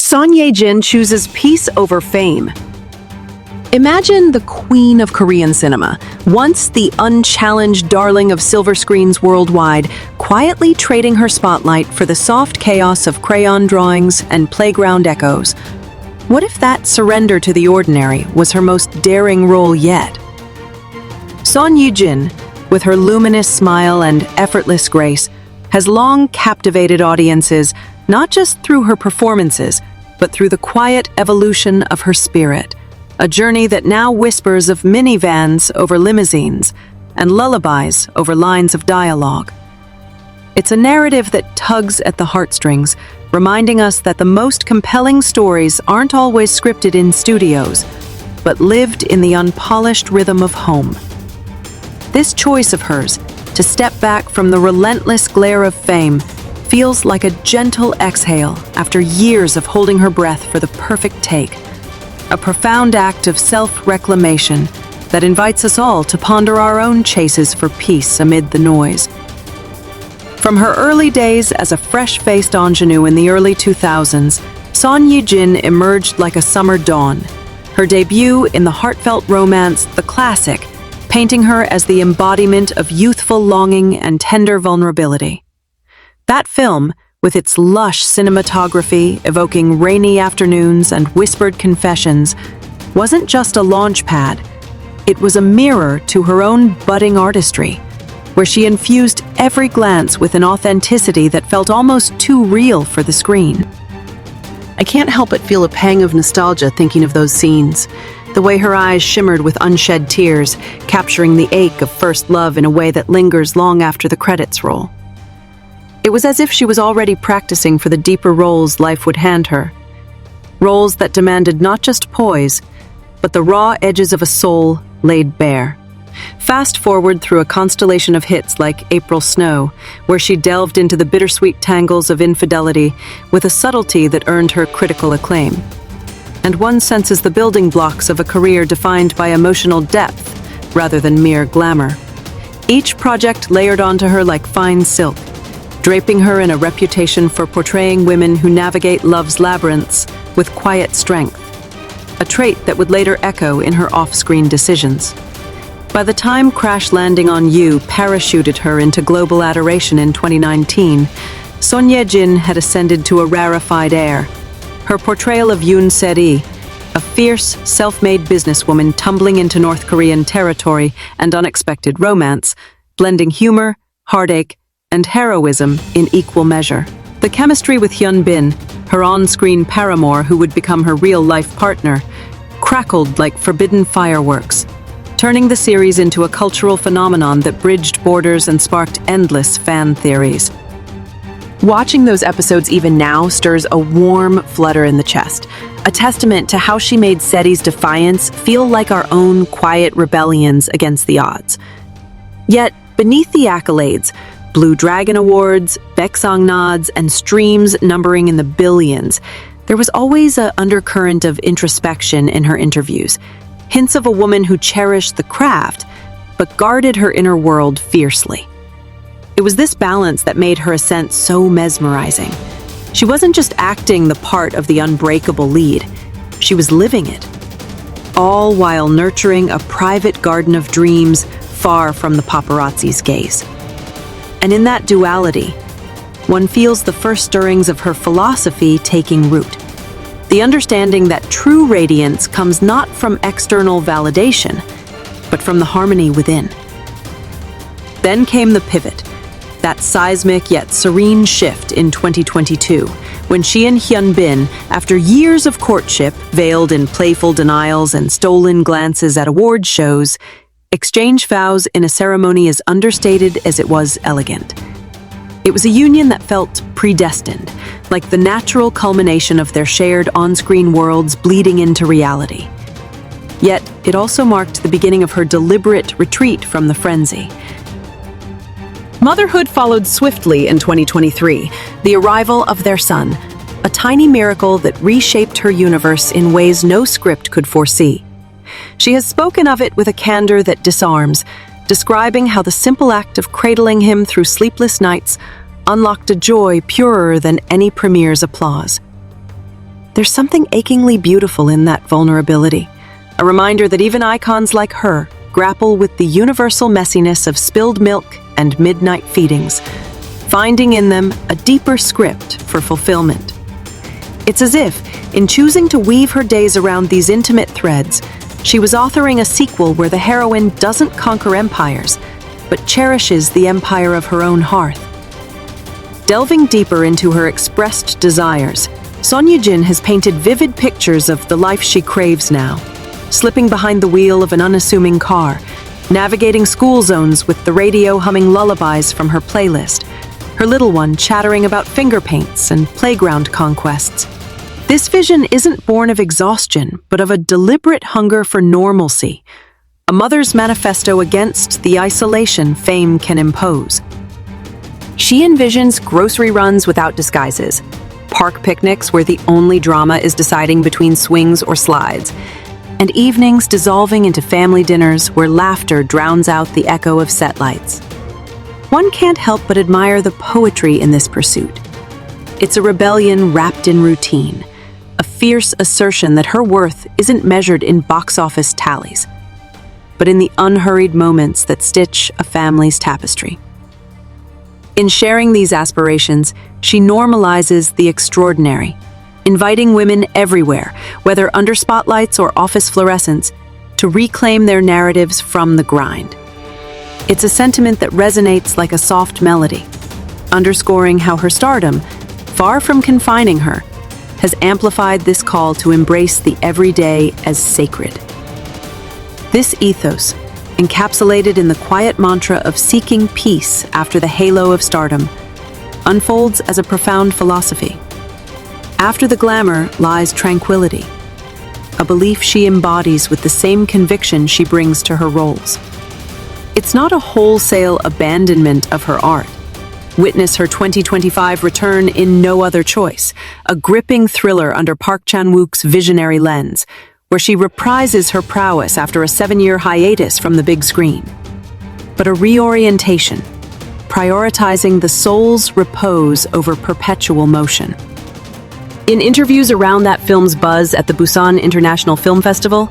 Ye-jin chooses peace over fame. Imagine the queen of Korean cinema, once the unchallenged darling of silver screens worldwide, quietly trading her spotlight for the soft chaos of crayon drawings and playground echoes. What if that surrender to the ordinary was her most daring role yet? Ye-jin, with her luminous smile and effortless grace, has long captivated audiences not just through her performances, but through the quiet evolution of her spirit. A journey that now whispers of minivans over limousines and lullabies over lines of dialogue. It's a narrative that tugs at the heartstrings, reminding us that the most compelling stories aren't always scripted in studios, but lived in the unpolished rhythm of home. This choice of hers, to step back from the relentless glare of fame, feels like a gentle exhale after years of holding her breath for the perfect take. A profound act of self-reclamation that invites us all to ponder our own chases for peace amid the noise. From her early days as a fresh-faced ingenue in the early 2000s, Ye-jin emerged like a summer dawn. Her debut in the heartfelt romance The Classic, painting her as the embodiment of youthful longing and tender vulnerability. That film, with its lush cinematography evoking rainy afternoons and whispered confessions, wasn't just a launchpad. It was a mirror to her own budding artistry, where she infused every glance with an authenticity that felt almost too real for the screen. I can't help but feel a pang of nostalgia thinking of those scenes, the way her eyes shimmered with unshed tears, capturing the ache of first love in a way that lingers long after the credits roll. It was as if she was already practicing for the deeper roles life would hand her. Roles that demanded not just poise, but the raw edges of a soul laid bare. Fast forward through a constellation of hits like April Snow, where she delved into the bittersweet tangles of infidelity with a subtlety that earned her critical acclaim. And one senses the building blocks of a career defined by emotional depth rather than mere glamour. Each project layered onto her like fine silk, draping her in a reputation for portraying women who navigate love's labyrinths with quiet strength, a trait that would later echo in her off-screen decisions. By the time Crash Landing on You parachuted her into global adoration in 2019, Ye-jin had ascended to a rarefied air. Her portrayal of Yoon Se-ri, a fierce, self-made businesswoman tumbling into North Korean territory and unexpected romance, blending humor, heartache, and heroism in equal measure. The chemistry with Hyun Bin, her on-screen paramour who would become her real-life partner, crackled like forbidden fireworks, turning the series into a cultural phenomenon that bridged borders and sparked endless fan theories. Watching those episodes even now stirs a warm flutter in the chest, a testament to how she made Se-ri's defiance feel like our own quiet rebellions against the odds. Yet, beneath the accolades, Blue Dragon Awards, Baeksang nods, and streams numbering in the billions, there was always an undercurrent of introspection in her interviews, hints of a woman who cherished the craft, but guarded her inner world fiercely. It was this balance that made her ascent so mesmerizing. She wasn't just acting the part of the unbreakable lead, she was living it, all while nurturing a private garden of dreams far from the paparazzi's gaze. And in that duality, one feels the first stirrings of her philosophy taking root. The understanding that true radiance comes not from external validation, but from the harmony within. Then came the pivot, that seismic yet serene shift in 2022, when she and Hyun Bin, after years of courtship veiled in playful denials and stolen glances at award shows, exchanged vows in a ceremony as understated as it was elegant. It was a union that felt predestined, like the natural culmination of their shared on-screen worlds bleeding into reality. Yet, it also marked the beginning of her deliberate retreat from the frenzy. Motherhood followed swiftly in 2023, the arrival of their son, a tiny miracle that reshaped her universe in ways no script could foresee. She has spoken of it with a candor that disarms, describing how the simple act of cradling him through sleepless nights unlocked a joy purer than any premiere's applause. There's something achingly beautiful in that vulnerability, a reminder that even icons like her grapple with the universal messiness of spilled milk and midnight feedings, finding in them a deeper script for fulfillment. It's as if, in choosing to weave her days around these intimate threads, she was authoring a sequel where the heroine doesn't conquer empires, but cherishes the empire of her own hearth. Delving deeper into her expressed desires, Ye-jin has painted vivid pictures of the life she craves now, slipping behind the wheel of an unassuming car, navigating school zones with the radio humming lullabies from her playlist, her little one chattering about finger paints and playground conquests. This vision isn't born of exhaustion, but of a deliberate hunger for normalcy, a mother's manifesto against the isolation fame can impose. She envisions grocery runs without disguises, park picnics where the only drama is deciding between swings or slides, and evenings dissolving into family dinners where laughter drowns out the echo of set lights. One can't help but admire the poetry in this pursuit. It's a rebellion wrapped in routine, a fierce assertion that her worth isn't measured in box office tallies, but in the unhurried moments that stitch a family's tapestry. In sharing these aspirations, she normalizes the extraordinary, inviting women everywhere, whether under spotlights or office fluorescents, to reclaim their narratives from the grind. It's a sentiment that resonates like a soft melody, underscoring how her stardom, far from confining her, has amplified this call to embrace the everyday as sacred. This ethos, encapsulated in the quiet mantra of seeking peace after the halo of stardom, unfolds as a profound philosophy. After the glamour lies tranquility, a belief she embodies with the same conviction she brings to her roles. It's not a wholesale abandonment of her art. Witness her 2025 return in No Other Choice, a gripping thriller under Park Chan-wook's visionary lens, where she reprises her prowess after a 7-year hiatus from the big screen. But a reorientation, prioritizing the soul's repose over perpetual motion. In interviews around that film's buzz at the Busan International Film Festival,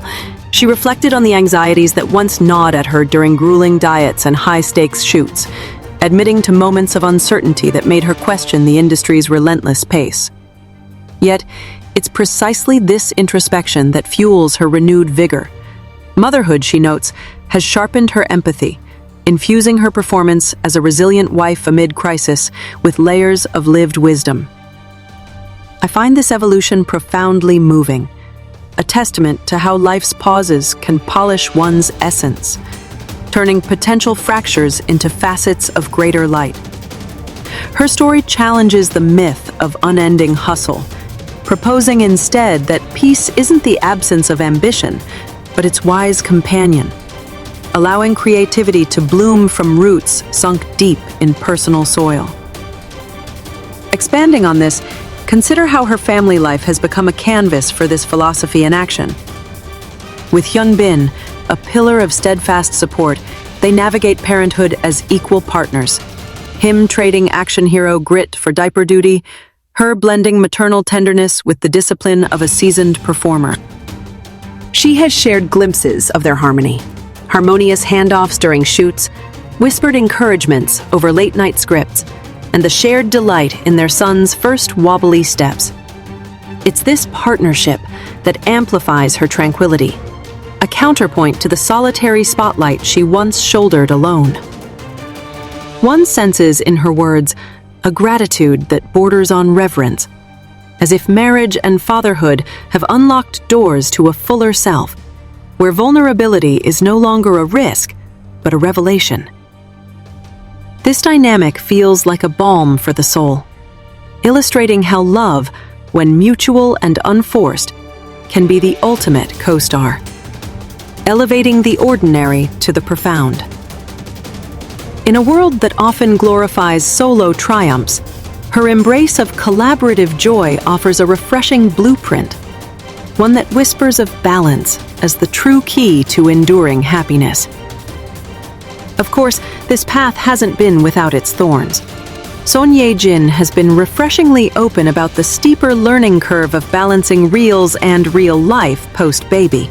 she reflected on the anxieties that once gnawed at her during grueling diets and high-stakes shoots, admitting to moments of uncertainty that made her question the industry's relentless pace. Yet, it's precisely this introspection that fuels her renewed vigor. Motherhood, she notes, has sharpened her empathy, infusing her performance as a resilient wife amid crisis with layers of lived wisdom. I find this evolution profoundly moving, a testament to how life's pauses can polish one's essence, turning potential fractures into facets of greater light. Her story challenges the myth of unending hustle, proposing instead that peace isn't the absence of ambition, but its wise companion, allowing creativity to bloom from roots sunk deep in personal soil. Expanding on this, consider how her family life has become a canvas for this philosophy in action. With Hyun-bin, a pillar of steadfast support, they navigate parenthood as equal partners, him trading action hero grit for diaper duty, her blending maternal tenderness with the discipline of a seasoned performer. She has shared glimpses of their harmony, harmonious handoffs during shoots, whispered encouragements over late-night scripts, and the shared delight in their son's first wobbly steps. It's this partnership that amplifies her tranquility, a counterpoint to the solitary spotlight she once shouldered alone. One senses in her words a gratitude that borders on reverence, as if marriage and fatherhood have unlocked doors to a fuller self, where vulnerability is no longer a risk, but a revelation. This dynamic feels like a balm for the soul, illustrating how love, when mutual and unforced, can be the ultimate co-star, elevating the ordinary to the profound. In a world that often glorifies solo triumphs, her embrace of collaborative joy offers a refreshing blueprint, one that whispers of balance as the true key to enduring happiness. Of course, this path hasn't been without its thorns. Ye-jin has been refreshingly open about the steeper learning curve of balancing reels and real life post-baby.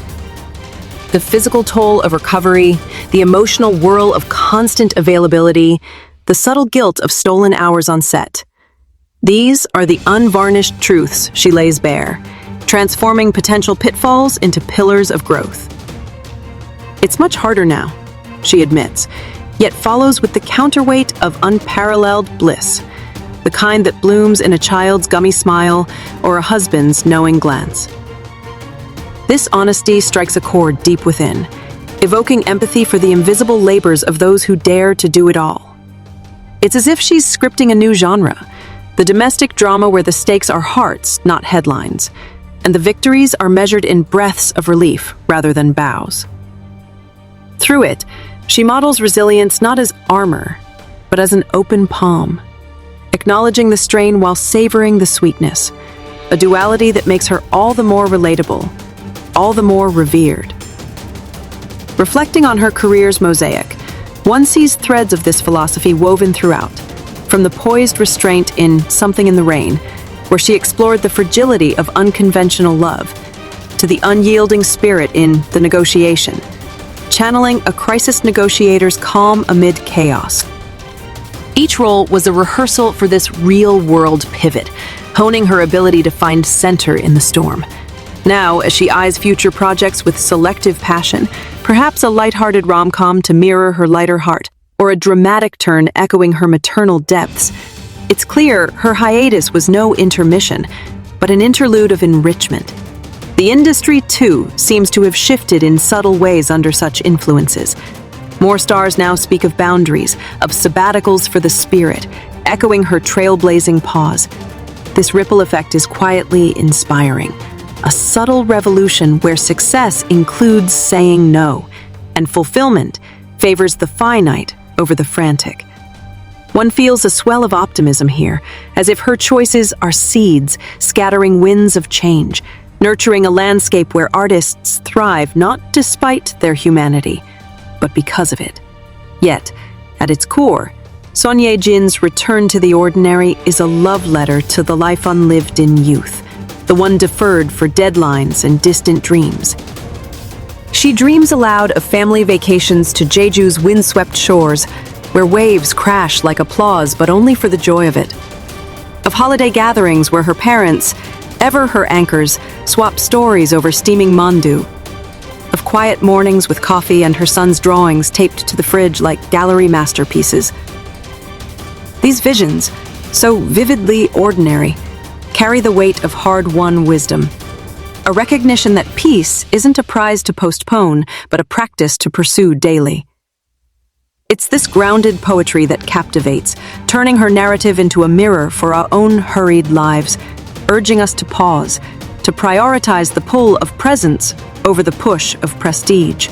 The physical toll of recovery, the emotional whirl of constant availability, the subtle guilt of stolen hours on set. These are the unvarnished truths she lays bare, transforming potential pitfalls into pillars of growth. It's much harder now, she admits, yet follows with the counterweight of unparalleled bliss, the kind that blooms in a child's gummy smile or a husband's knowing glance. This honesty strikes a chord deep within, evoking empathy for the invisible labors of those who dare to do it all. It's as if she's scripting a new genre, the domestic drama where the stakes are hearts, not headlines, and the victories are measured in breaths of relief rather than bows. Through it, she models resilience not as armor, but as an open palm, acknowledging the strain while savoring the sweetness, a duality that makes her all the more relatable, all the more revered. Reflecting on her career's mosaic, one sees threads of this philosophy woven throughout, from the poised restraint in Something in the Rain, where she explored the fragility of unconventional love, to the unyielding spirit in The Negotiation, channeling a crisis negotiator's calm amid chaos. Each role was a rehearsal for this real-world pivot, honing her ability to find center in the storm. Now, as she eyes future projects with selective passion, perhaps a lighthearted rom-com to mirror her lighter heart, or a dramatic turn echoing her maternal depths, it's clear her hiatus was no intermission, but an interlude of enrichment. The industry, too, seems to have shifted in subtle ways under such influences. More stars now speak of boundaries, of sabbaticals for the spirit, echoing her trailblazing pause. This ripple effect is quietly inspiring, a subtle revolution where success includes saying no, and fulfillment favors the finite over the frantic. One feels a swell of optimism here, as if her choices are seeds scattering winds of change, nurturing a landscape where artists thrive not despite their humanity, but because of it. Yet, at its core, Ye-jin's return to the ordinary is a love letter to the life unlived in youth, the one deferred for deadlines and distant dreams. She dreams aloud of family vacations to Jeju's windswept shores, where waves crash like applause but only for the joy of it. Of holiday gatherings where her parents, ever her anchors, swap stories over steaming mandu. Of quiet mornings with coffee and her son's drawings taped to the fridge like gallery masterpieces. These visions, so vividly ordinary, carry the weight of hard-won wisdom. A recognition that peace isn't a prize to postpone, but a practice to pursue daily. It's this grounded poetry that captivates, turning her narrative into a mirror for our own hurried lives, urging us to pause, to prioritize the pull of presence over the push of prestige.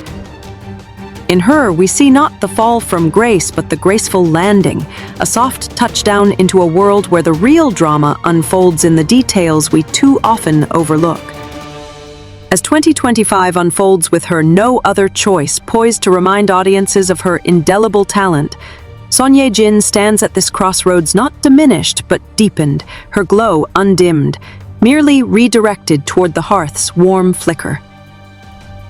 In her, we see not the fall from grace, but the graceful landing, a soft touchdown into a world where the real drama unfolds in the details we too often overlook. As 2025 unfolds with her No Other Choice poised to remind audiences of her indelible talent, Ye-jin stands at this crossroads not diminished but deepened, her glow undimmed, merely redirected toward the hearth's warm flicker.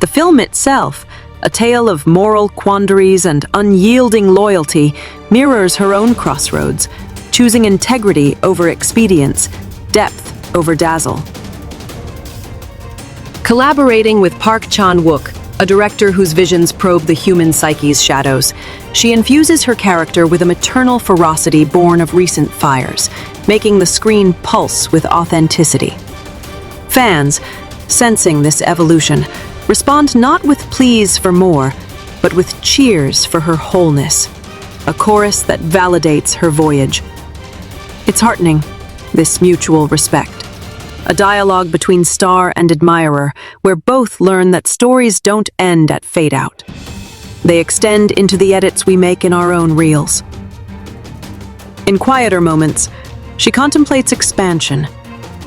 The film itself, a tale of moral quandaries and unyielding loyalty, mirrors her own crossroads, choosing integrity over expedience, depth over dazzle. Collaborating with Park Chan-wook, a director whose visions probe the human psyche's shadows, she infuses her character with a maternal ferocity born of recent fires, making the screen pulse with authenticity. Fans, sensing this evolution, respond not with pleas for more, but with cheers for her wholeness, a chorus that validates her voyage. It's heartening, this mutual respect. A dialogue between star and admirer, where both learn that stories don't end at fade-out. They extend into the edits we make in our own reels. In quieter moments, she contemplates expansion,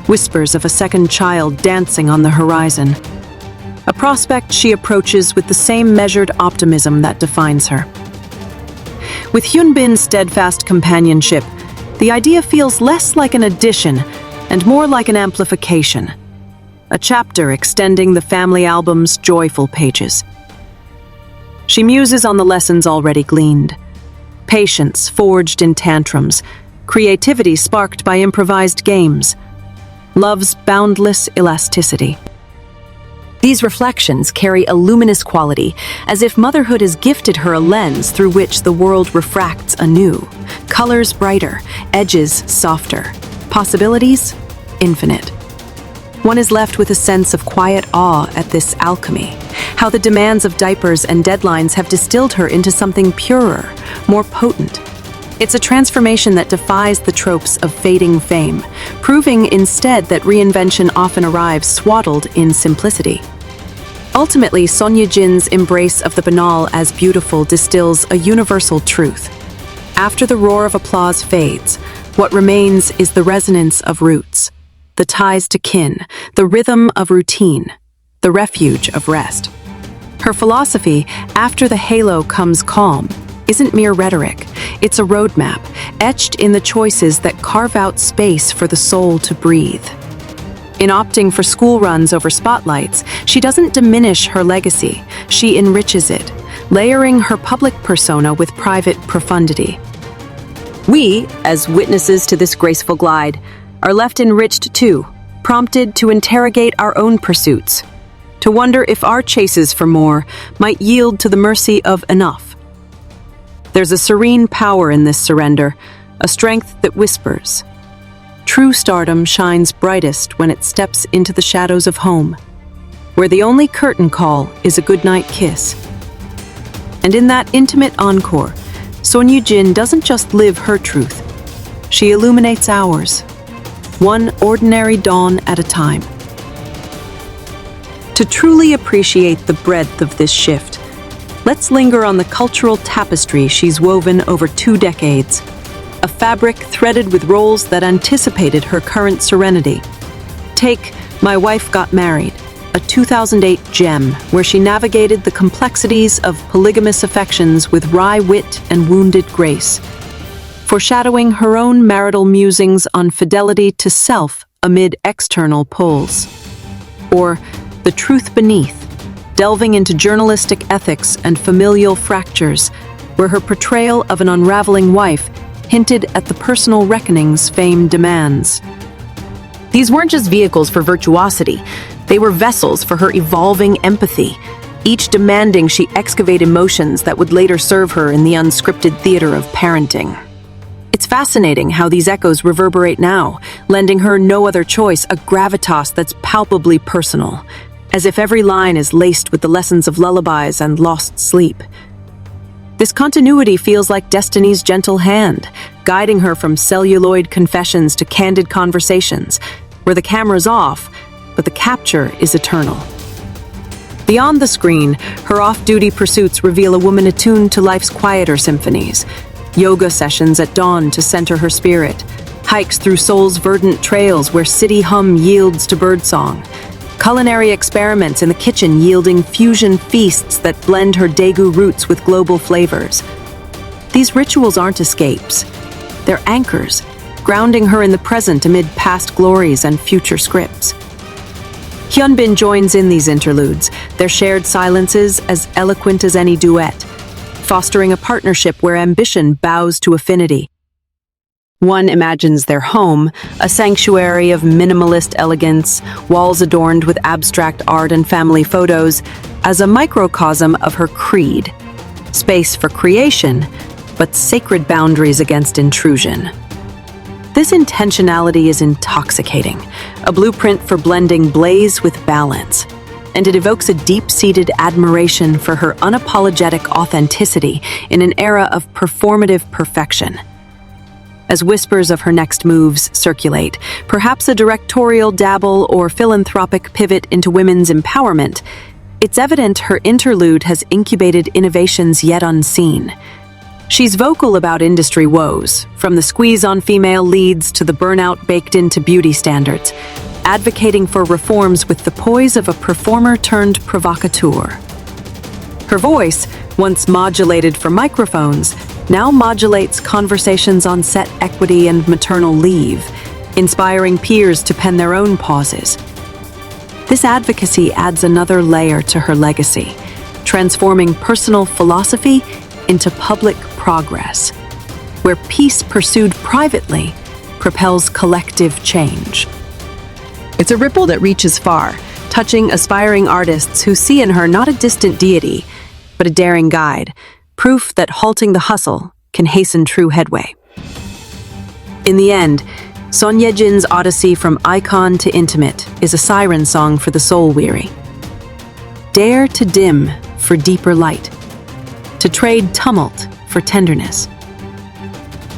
whispers of a second child dancing on the horizon, a prospect she approaches with the same measured optimism that defines her. With Hyunbin's steadfast companionship, the idea feels less like an addition and more like an amplification, a chapter extending the family album's joyful pages. She muses on the lessons already gleaned. Patience forged in tantrums, creativity sparked by improvised games, love's boundless elasticity. These reflections carry a luminous quality, as if motherhood has gifted her a lens through which the world refracts anew. Colors brighter, edges softer, possibilities infinite. One is left with a sense of quiet awe at this alchemy, how the demands of diapers and deadlines have distilled her into something purer, more potent. It's a transformation that defies the tropes of fading fame, proving instead that reinvention often arrives swaddled in simplicity. Ultimately, Ye-jin's embrace of the banal as beautiful distills a universal truth. After the roar of applause fades, what remains is the resonance of roots, the ties to kin, the rhythm of routine, the refuge of rest. Her philosophy, after the halo comes calm, isn't mere rhetoric. It's a roadmap, etched in the choices that carve out space for the soul to breathe. In opting for school runs over spotlights, she doesn't diminish her legacy, she enriches it, layering her public persona with private profundity. We, as witnesses to this graceful glide, are left enriched too, prompted to interrogate our own pursuits, to wonder if our chases for more might yield to the mercy of enough. There's a serene power in this surrender, a strength that whispers. True stardom shines brightest when it steps into the shadows of home, where the only curtain call is a goodnight kiss. And in that intimate encore, Ye-jin doesn't just live her truth, she illuminates ours, one ordinary dawn at a time. To truly appreciate the breadth of this shift, let's linger on the cultural tapestry she's woven over 2 decades, a fabric threaded with roles that anticipated her current serenity. Take My Wife Got Married, a 2008 gem where she navigated the complexities of polygamous affections with wry wit and wounded grace, foreshadowing her own marital musings on fidelity to self amid external pulls. Or The Truth Beneath, delving into journalistic ethics and familial fractures, where her portrayal of an unraveling wife hinted at the personal reckonings fame demands. These weren't just vehicles for virtuosity, they were vessels for her evolving empathy, each demanding she excavate emotions that would later serve her in the unscripted theater of parenting. It's fascinating how these echoes reverberate now, lending her no other choice a gravitas that's palpably personal, as if every line is laced with the lessons of lullabies and lost sleep. This continuity feels like destiny's gentle hand, guiding her from celluloid confessions to candid conversations, where the camera's off, but the capture is eternal. Beyond the screen, her off-duty pursuits reveal a woman attuned to life's quieter symphonies, yoga sessions at dawn to center her spirit, hikes through Seoul's verdant trails where city hum yields to birdsong, culinary experiments in the kitchen yielding fusion feasts that blend her Daegu roots with global flavors. These rituals aren't escapes. They're anchors, grounding her in the present amid past glories and future scripts. Hyunbin joins in these interludes, their shared silences as eloquent as any duet, fostering a partnership where ambition bows to affinity. One imagines their home, a sanctuary of minimalist elegance, walls adorned with abstract art and family photos, as a microcosm of her creed. Space for creation, but sacred boundaries against intrusion. This intentionality is intoxicating, a blueprint for blending blaze with balance, and it evokes a deep-seated admiration for her unapologetic authenticity in an era of performative perfection. As whispers of her next moves circulate, perhaps a directorial dabble or philanthropic pivot into women's empowerment, it's evident her interlude has incubated innovations yet unseen. She's vocal about industry woes, from the squeeze on female leads to the burnout baked into beauty standards, advocating for reforms with the poise of a performer turned provocateur. Her voice, once modulated for microphones, now modulates conversations on set equity and maternal leave, inspiring peers to pen their own pauses. This advocacy adds another layer to her legacy, transforming personal philosophy into public progress, where peace pursued privately propels collective change. It's a ripple that reaches far, touching aspiring artists who see in her not a distant deity, but a daring guide, proof that halting the hustle can hasten true headway. In the end, Son Ye-jin's odyssey from icon to intimate is a siren song for the soul-weary. Dare to dim for deeper light, to trade tumult for tenderness.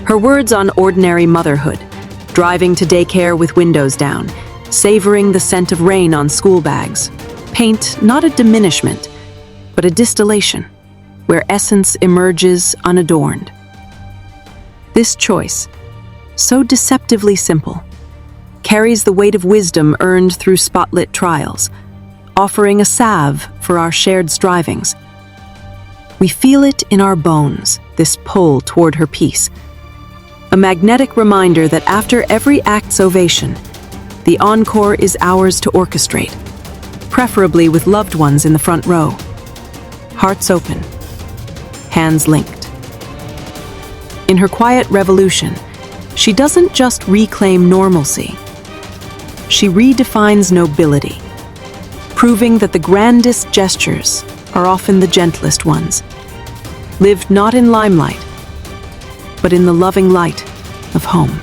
Her words on ordinary motherhood, driving to daycare with windows down, savoring the scent of rain on school bags, paint not a diminishment, but a distillation, where essence emerges unadorned. This choice, so deceptively simple, carries the weight of wisdom earned through spotlit trials, offering a salve for our shared strivings. We feel it in our bones, this pull toward her peace, a magnetic reminder that after every act's ovation, the encore is ours to orchestrate, preferably with loved ones in the front row. Hearts open, hands linked. In her quiet revolution, she doesn't just reclaim normalcy. She redefines nobility, proving that the grandest gestures are often the gentlest ones, lived not in limelight, but in the loving light of home.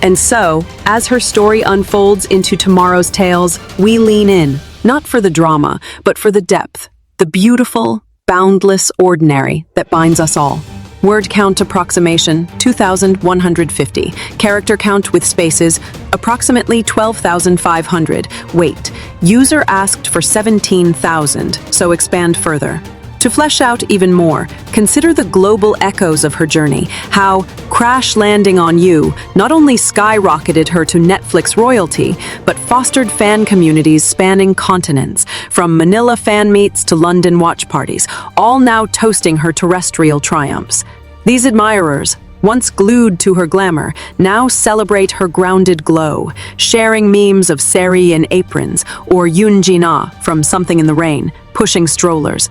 And so, as her story unfolds into tomorrow's tales, we lean in, not for the drama, but for the depth, the beautiful, boundless ordinary that binds us all. Word count approximation, 2,150. Character count with spaces, approximately 12,500. Weight, user asked for 17,000, so expand further. To flesh out even more, consider the global echoes of her journey, how Crash Landing on You not only skyrocketed her to Netflix royalty, but fostered fan communities spanning continents, from Manila fan meets to London watch parties, all now toasting her terrestrial triumphs. These admirers, once glued to her glamour, now celebrate her grounded glow, sharing memes of Sari in aprons or Yoon from Something in the Rain, pushing strollers.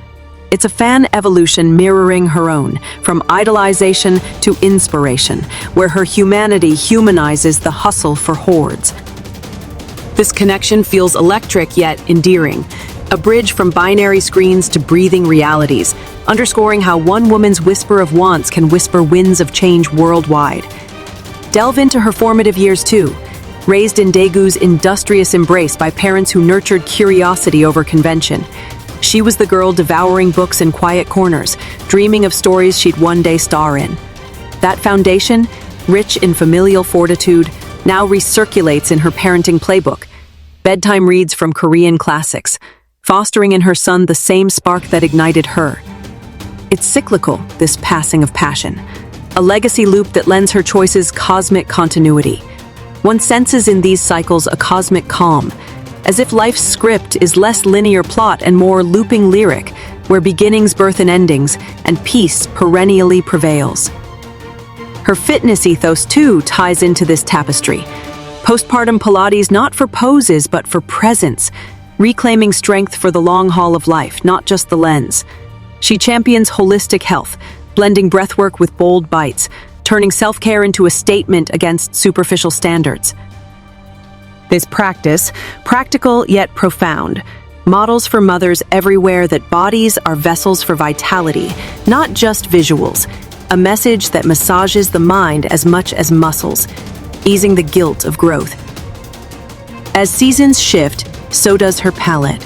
It's a fan evolution mirroring her own, from idolization to inspiration, where her humanity humanizes the hustle for hordes. This connection feels electric yet endearing, a bridge from binary screens to breathing realities, underscoring how one woman's whisper of wants can whisper winds of change worldwide. Delve into her formative years too, raised in Daegu's industrious embrace by parents who nurtured curiosity over convention. She was the girl devouring books in quiet corners, dreaming of stories she'd one day star in. That foundation, rich in familial fortitude, now recirculates in her parenting playbook. Bedtime reads from Korean classics, fostering in her son the same spark that ignited her. It's cyclical, this passing of passion, a legacy loop that lends her choices cosmic continuity. One senses in these cycles a cosmic calm, as if life's script is less linear plot and more looping lyric, where beginnings birth and endings, and peace perennially prevails. Her fitness ethos, too, ties into this tapestry. Postpartum Pilates not for poses, but for presence, reclaiming strength for the long haul of life, not just the lens. She champions holistic health, blending breathwork with bold bites, turning self-care into a statement against superficial standards. This practice, practical yet profound, models for mothers everywhere that bodies are vessels for vitality, not just visuals, a message that massages the mind as much as muscles, easing the guilt of growth. As seasons shift, so does her palette.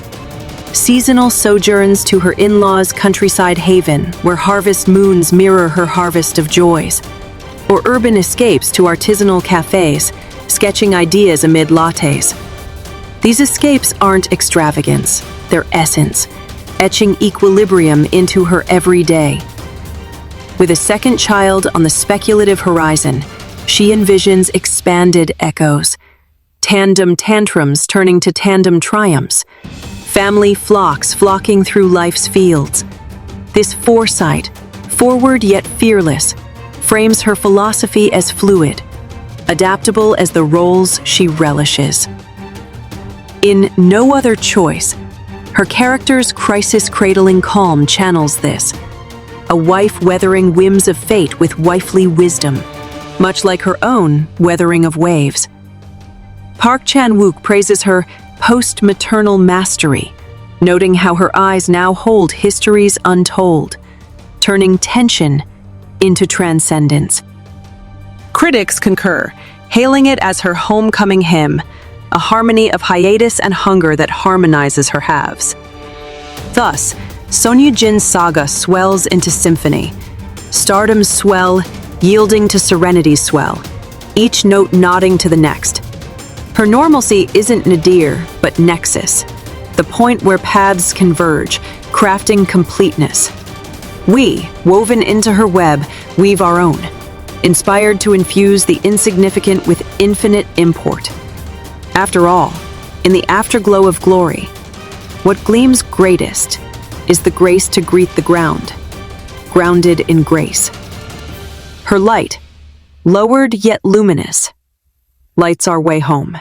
Seasonal sojourns to her in-laws' countryside haven, where harvest moons mirror her harvest of joys, or urban escapes to artisanal cafes, sketching ideas amid lattes. These escapes aren't extravagance, they're essence, etching equilibrium into her everyday. With a second child on the speculative horizon, she envisions expanded echoes, tandem tantrums turning to tandem triumphs, family flocks flocking through life's fields. This foresight, forward yet fearless, frames her philosophy as fluid, adaptable as the roles she relishes. In No Other Choice, her character's crisis-cradling calm channels this, a wife weathering whims of fate with wifely wisdom, much like her own weathering of waves. Park Chan-wook praises her post-maternal mastery, noting how her eyes now hold histories untold, turning tension into transcendence. Critics concur, hailing it as her homecoming hymn, a harmony of hiatus and hunger that harmonizes her halves. Thus, Son Ye-jin's saga swells into symphony, stardom's swell yielding to serenity's swell, each note nodding to the next. Her normalcy isn't nadir, but nexus, the point where paths converge, crafting completeness. We, woven into her web, weave our own, inspired to infuse the insignificant with infinite import. After all, in the afterglow of glory, what gleams greatest is the grace to greet the ground, grounded in grace. Her light, lowered yet luminous, lights our way home.